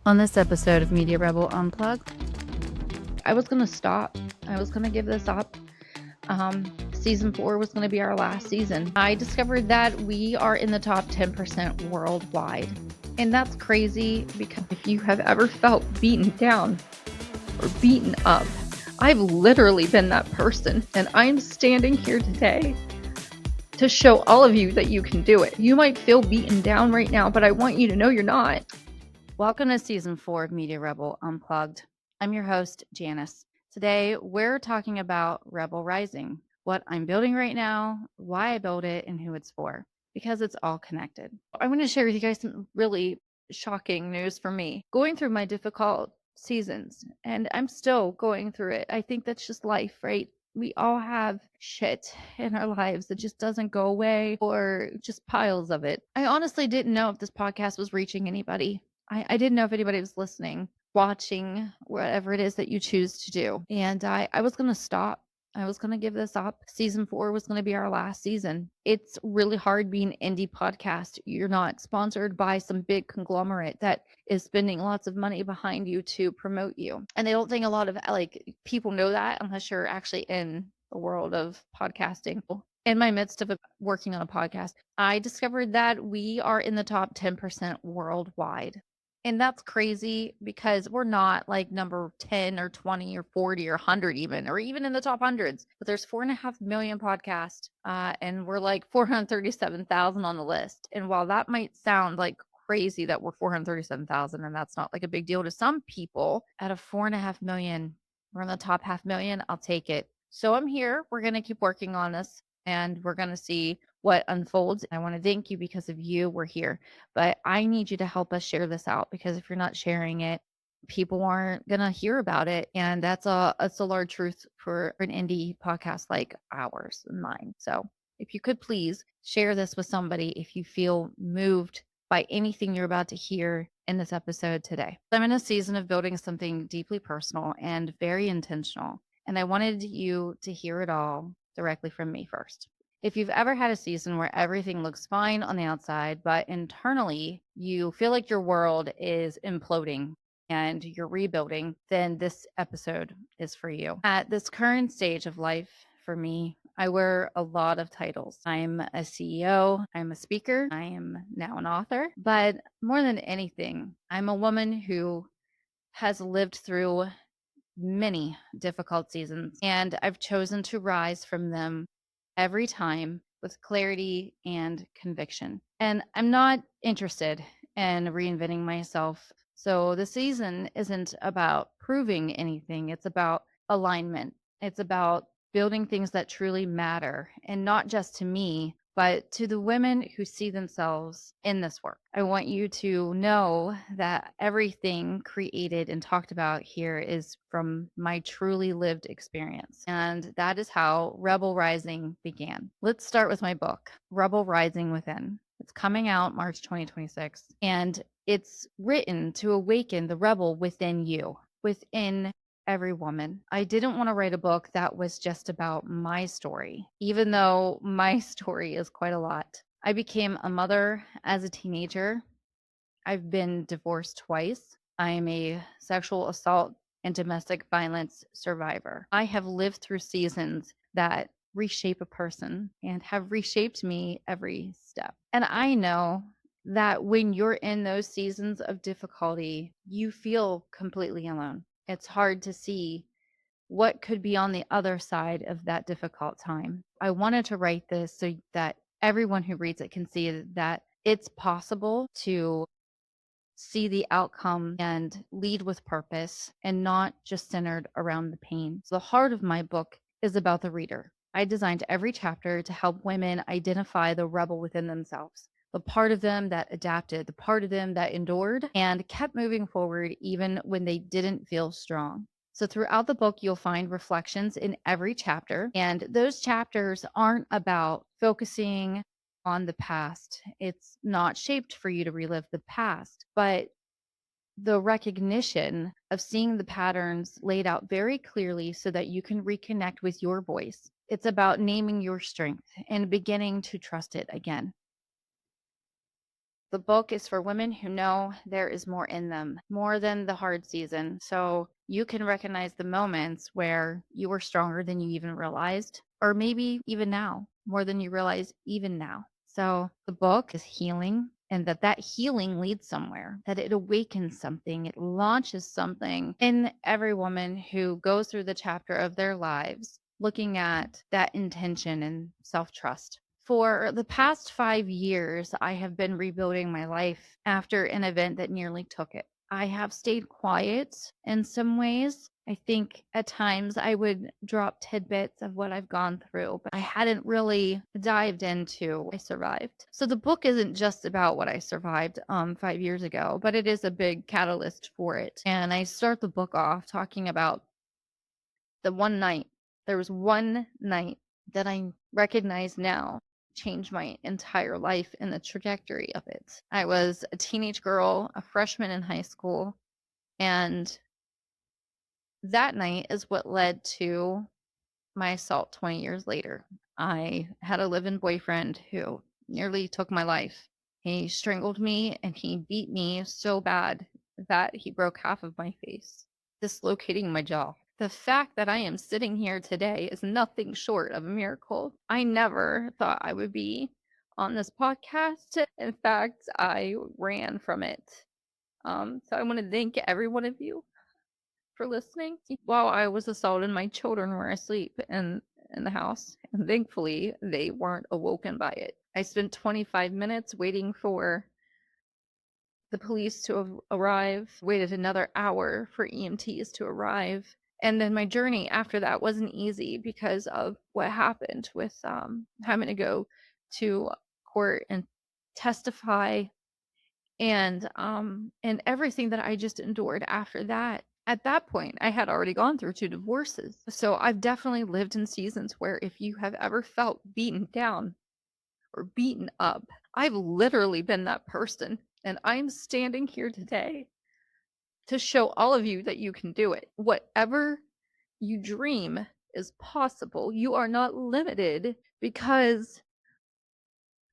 On this episode of Media Rebel Unplugged, I was going to stop. I was going to give this up. Season 4 was going to be our last season. I discovered that we are in the top 10% worldwide. And that's crazy because if you have ever felt beaten down or beaten up, I've literally been that person. And I'm standing here today to show all of you that you can do it. You might feel beaten down right now, but I want you to know you're not. Welcome to Season 4 of Media Rebel Unplugged. I'm your host, Janice. Today, we're talking about Rebel Rising, what I'm building right now, why I built it, and who it's for, because it's all connected. I want to share with you guys some really shocking news for me. Going through my difficult seasons, and I'm still going through it. I think that's just life, right? We all have shit in our lives that just doesn't go away or just piles of it. I honestly didn't know if this podcast was reaching anybody. I didn't know if anybody was listening, watching, whatever it is that you choose to do. And I was going to stop. I was going to give this up. Season 4 was going to be our last season. It's really hard being an indie podcast. You're not sponsored by some big conglomerate that is spending lots of money behind you to promote you. And I don't think a lot of people know that unless you're actually in the world of podcasting. In my midst of working on a podcast, I discovered that we are in the top 10% worldwide. And that's crazy because we're not like number 10 or 20 or 40 or 100 even, or even in the top hundreds. But there's 4.5 million podcasts, and we're like 437,000 on the list. And while that might sound like crazy that we're 437,000 and that's not like a big deal to some people, out of 4.5 million, we're in the top 500,000. I'll take it. So I'm here. We're going to keep working on this and we're going to see what unfolds. I want to thank you because of you. We're here. But I need you to help us share this out because if you're not sharing it, people aren't going to hear about it. And that's a large truth for an indie podcast like ours and mine. So if you could please share this with somebody if you feel moved by anything you're about to hear in this episode today. I'm in a season of building something deeply personal and very intentional. And I wanted you to hear it all directly from me first. If you've ever had a season where everything looks fine on the outside, but internally you feel like your world is imploding and you're rebuilding, then this episode is for you. At this current stage of life, for me, I wear a lot of titles. I'm a CEO, I'm a speaker, I am now an author, but more than anything, I'm a woman who has lived through many difficult seasons, and I've chosen to rise from them every time with clarity and conviction. And I'm not interested in reinventing myself. So the season isn't about proving anything, it's about alignment. It's about building things that truly matter, and not just to me, but to the women who see themselves in this work. I want you to know that everything created and talked about here is from my truly lived experience. And that is how Rebel Rising began. Let's start with my book, Rebel Rising Within. It's coming out March 2026, and it's written to awaken the rebel within you, within every woman. I didn't want to write a book that was just about my story, even though my story is quite a lot. I became a mother as a teenager. I've been divorced twice. I am a sexual assault and domestic violence survivor. I have lived through seasons that reshape a person and have reshaped me every step. And I know that when you're in those seasons of difficulty, you feel completely alone. It's hard to see what could be on the other side of that difficult time. I wanted to write this so that everyone who reads it can see that it's possible to see the outcome and lead with purpose and not just centered around the pain. So the heart of my book is about the reader. I designed every chapter to help women identify the rebel within themselves, the part of them that adapted, the part of them that endured and kept moving forward even when they didn't feel strong. So throughout the book, you'll find reflections in every chapter, and those chapters aren't about focusing on the past. It's not shaped for you to relive the past, but the recognition of seeing the patterns laid out very clearly so that you can reconnect with your voice. It's about naming your strength and beginning to trust it again. The book is for women who know there is more in them, more than the hard season. So you can recognize the moments where you were stronger than you even realized, or maybe even now, more than you realize even now. So the book is healing, and that healing leads somewhere, that it awakens something, it launches something in every woman who goes through the chapter of their lives looking at that intention and self-trust. For the past 5 years, I have been rebuilding my life after an event that nearly took it. I have stayed quiet in some ways. I think at times I would drop tidbits of what I've gone through, but I hadn't really dived into what I survived. So the book isn't just about what I survived 5 years ago, but it is a big catalyst for it. And I start the book off talking about the one night. There was one night that I recognize now changed my entire life and the trajectory of it. I was a teenage girl, a freshman in high school, and that night is what led to my assault 20 years later. I had a live in boyfriend who nearly took my life. He strangled me and he beat me so bad that he broke half of my face, dislocating my jaw. The fact that I am sitting here today is nothing short of a miracle. I never thought I would be on this podcast. In fact, I ran from it. So I want to thank every one of you for listening. While I was assaulted, my children were asleep in the house, and thankfully they weren't awoken by it. I spent 25 minutes waiting for the police to arrive, waited another hour for EMTs to arrive. And then my journey after that wasn't easy because of what happened with having to go to court and testify and everything that I just endured after that. At that point, I had already gone through 2 divorces. So I've definitely lived in seasons where if you have ever felt beaten down or beaten up, I've literally been that person. And I'm standing here today to show all of you that you can do it. Whatever you dream is possible. You are not limited because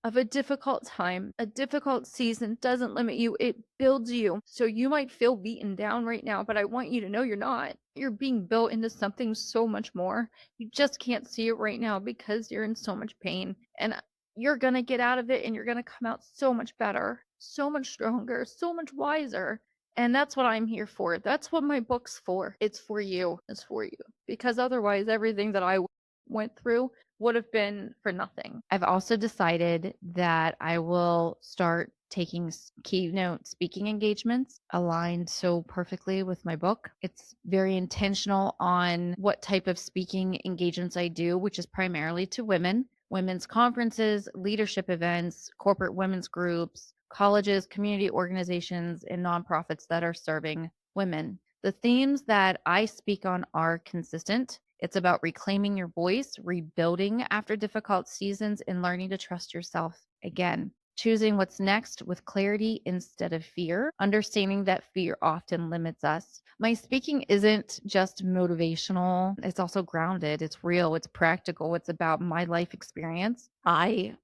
of a difficult time. A difficult season doesn't limit you, it builds you. So you might feel beaten down right now, but I want you to know you're not. You're being built into something so much more. You just can't see it right now because you're in so much pain. And you're going to get out of it and you're going to come out so much better, so much stronger, so much wiser. And that's what I'm here for. That's what my book's for. It's for you. It's for you. Because otherwise, everything that I went through would have been for nothing. I've also decided that I will start taking keynote speaking engagements aligned so perfectly with my book. It's very intentional on what type of speaking engagements I do, which is primarily to women, women's conferences, leadership events, corporate women's groups, colleges, community organizations, and nonprofits that are serving women. The themes that I speak on are consistent. It's about reclaiming your voice, rebuilding after difficult seasons, and learning to trust yourself again. Choosing what's next with clarity instead of fear, understanding that fear often limits us. My speaking isn't just motivational, it's also grounded, it's real, it's practical, it's about my life experience. I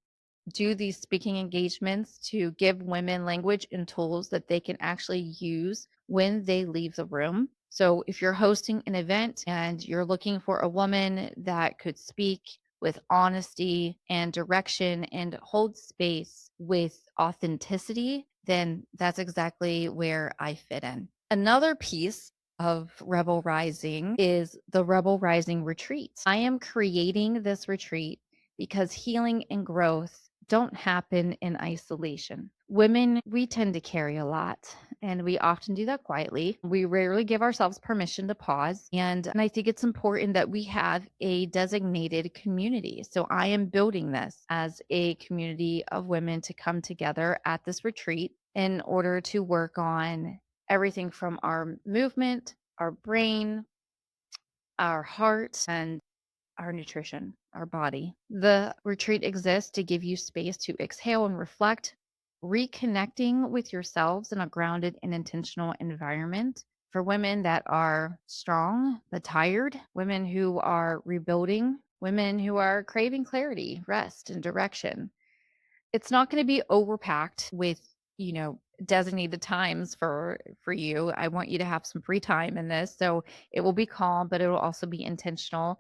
do these speaking engagements to give women language and tools that they can actually use when they leave the room. So if you're hosting an event and you're looking for a woman that could speak with honesty and direction and hold space with authenticity, then that's exactly where I fit in. Another piece of Rebel Rising is the Rebel Rising retreat. I am creating this retreat because healing and growth don't happen in isolation. Women, we tend to carry a lot, and we often do that quietly. We rarely give ourselves permission to pause. And I think it's important that we have a designated community. So I am building this as a community of women to come together at this retreat in order to work on everything from our movement, our brain, our heart, and our nutrition, our body. The retreat exists to give you space to exhale and reflect, reconnecting with yourselves in a grounded and intentional environment. For women that are strong, but tired, women who are rebuilding, women who are craving clarity, rest, and direction. It's not going to be overpacked with designated times for you. I want you to have some free time in this. So it will be calm, but it will also be intentional.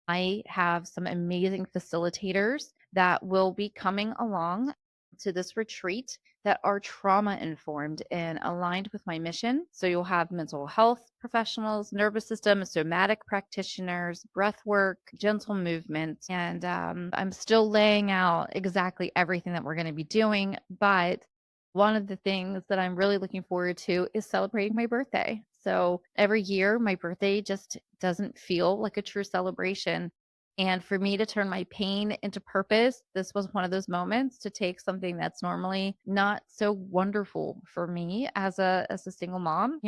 I have some amazing facilitators that will be coming along to this retreat that are trauma informed and aligned with my mission. So you'll have mental health professionals, nervous system, somatic practitioners, breath work, gentle movement. And I'm still laying out exactly everything that we're going to be doing. But one of the things that I'm really looking forward to is celebrating my birthday. So every year, my birthday just doesn't feel like a true celebration. And for me to turn my pain into purpose, this was one of those moments to take something that's normally not so wonderful for me as a single mom.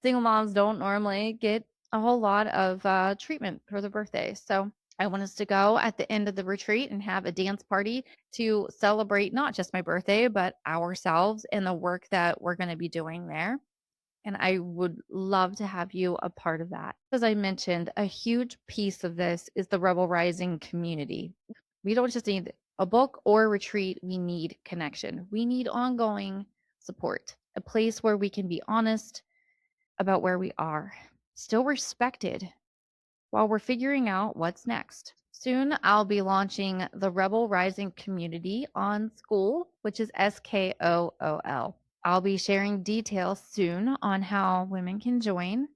Single moms don't normally get a whole lot of treatment for their birthday. So I want us to go at the end of the retreat and have a dance party to celebrate not just my birthday, but ourselves and the work that we're going to be doing there. And I would love to have you a part of that. As I mentioned, a huge piece of this is the Rebel Rising community. We don't just need a book or a retreat, we need connection. We need ongoing support, a place where we can be honest about where we are, still respected while we're figuring out what's next. Soon, I'll be launching the Rebel Rising community on School, which is SKOOL. I'll be sharing details soon on how women can join.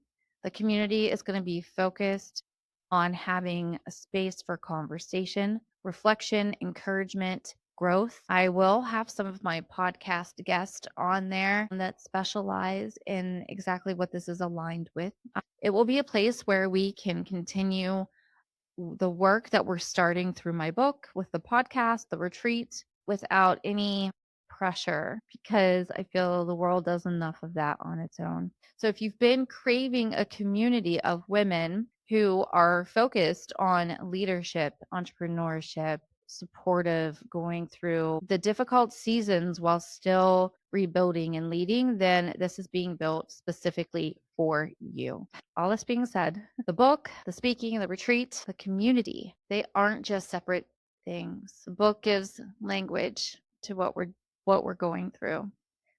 The community is going to be focused on having a space for conversation, reflection, encouragement, growth. I will have some of my podcast guests on there that specialize in exactly what this is aligned with. It will be a place where we can continue the work that we're starting through my book with the podcast, the retreat, without any pressure because I feel the world does enough of that on its own. So if you've been craving a community of women who are focused on leadership, entrepreneurship, supportive, going through the difficult seasons while still rebuilding and leading, then this is being built specifically for you. All this being said, the book, the speaking, the retreat, the community, they aren't just separate things. The book gives language to what we're going through.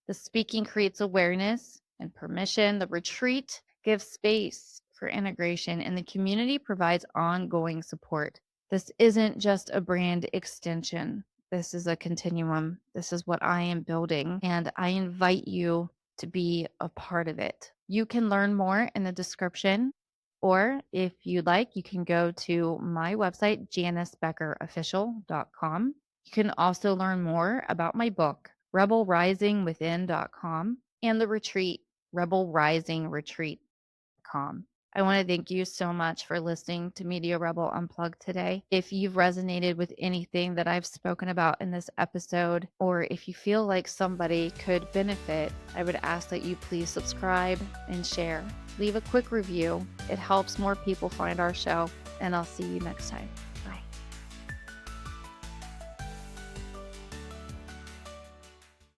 The speaking creates awareness and permission. The retreat gives space for integration, and the community provides ongoing support. This isn't just a brand extension. This is a continuum. This is what I am building, and I invite you to be a part of it. You can learn more in the description, or if you'd like, you can go to my website, janicebeckerofficial.com. You can also learn more about my book, rebelrisingwithin.com, and the retreat, rebelrisingretreat.com. I want to thank you so much for listening to Media Rebel Unplugged today. If you've resonated with anything that I've spoken about in this episode, or if you feel like somebody could benefit, I would ask that you please subscribe and share. Leave a quick review. It helps more people find our show, and I'll see you next time.